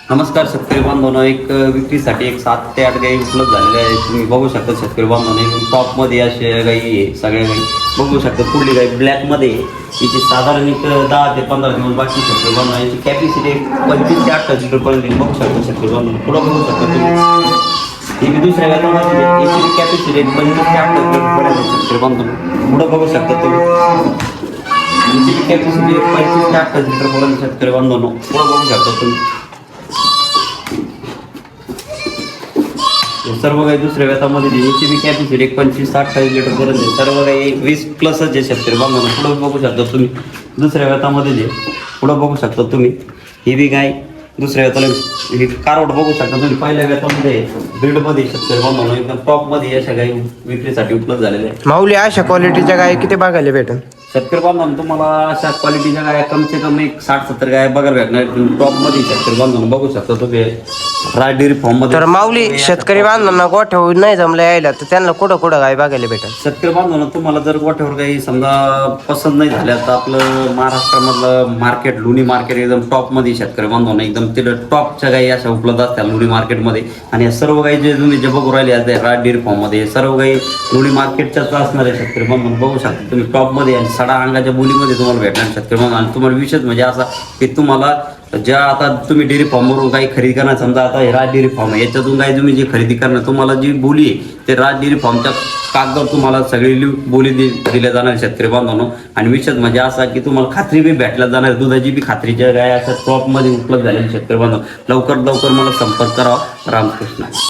नमस्कार शेतकरी बांधवांनो, एक विक्रीसाठी एक 7 ते 8 गाई उपलब्ध झालेल्या आहेत. तुम्ही बघू शकता शेतकरी बांधवांनो, एकदम टॉपमध्ये अशा गाई आहे. सगळ्या गाई बघू शकता. पुढली गाई ब्लॅकमध्ये हिची साधारण एक 10 ते 15 दिवस बाकी शेतकरी बांधवांनो. याची कॅपॅसिटी 25 ते 28 लिटरपर्यंत बघू शकता शेतकरी बांधवांनो. पुढं बघू शकता तुम्ही, ही बी दुसऱ्या गावामध्ये याची कॅपॅसिटी 25 ते 28 लिटरपर्यंत शेतकरी बांधवांनो. पुढं बघू शकता तुम्ही, हिची कॅपॅसिटी 25 ते 28 लिटरपर्यंत शेतकरी बांधवांनो. पुढं बघू शकता तुम्ही, सर्व काही दुसऱ्या व्यतामध्ये याची बी कॅपॅसिटी 25 ते 28 लिटरपर्यंत आहे. सर्व काही 20+ आहे शेतकरी बांधवांनो. पुढं बघू शकता तुम्ही, दुसऱ्या व्यतामध्ये जे पुढं बघू शकता तुम्ही, ही बी गाय दुसऱ्या व्यताला ही कारवड बघू शकता तुम्ही. पहिल्या व्यतामध्ये ब्रीडमध्ये शेतकरी बांधवांनो एकदम टॉपमध्ये अशा गाई विक्रीसाठी उपलब्ध झालेल्या आहेत. माऊली, अशा क्वालिटीच्या गाय किती बघायला भेटेल? शेतकरी बांधवांनो, तुम्हाला अशा क्वालिटीच्या गाय कमसे कम एक 60-70 गाय बघायला भेटणार. टॉपमध्ये शेतकरी बांधवांनो बघू शकता तुम्ही, राज डेअरी फॉर्म मध्ये. तर माऊली, शेतकरी बांधवांना गोठ्यावर नाही जमलं यायला तर त्यांना कुठं कुठं गाय बघायला भेटेल? शेतकरी बांधवांनो, तुम्हाला जर गोठ्यावर काही समजा पसंत नाही झाल्या तर आपलं महाराष्ट्रामधलं मार्केट लोणी मार्केट एकदम टॉपमध्ये शेतकरी बांधवांनो एकदम तिथं टॉपच्या गाई अशा उपलब्ध असतात लोणी मार्केटमध्ये. आणि या सर्व गाई जे तुम्ही जे बघू राहिले असते राज डेअरी फॉर्ममध्ये, सर्व गाई लोणी मार्केटच्याच असणार आहे शेतकरी बांधवांनो. बघू शकता तुम्ही टॉपमध्ये आणि सडा अंगाच्या बोलीमध्ये तुम्हाला भेटणार शेतकरी बांधवांनो. आणि तुम्हाला विशेष म्हणजे असा की तुम्हाला ज्या आता तुम्ही डेअरी फॉर्मवरून काही खरेदी करणार, समजा आता हे राज डेअरी फॉर्म आहे, याच्यातून काही तुम्ही जे खरेदी करणार तुम्हाला जी बोली आहे ते राज डेअरी फॉर्मच्या कागदावर तुम्हाला सगळी बोली दिल्या जाणार शेतकरी बांधवांनो. आणि विशेष म्हणजे असा की तुम्हाला खात्री बी भेटल्या जाणार, दुधाची बी खात्रीच्या गाय अशा टॉपमध्ये उपलब्ध झालेल्या शेतकरी बांधव. लवकर मला संपर्क करावा. रामकृष्ण.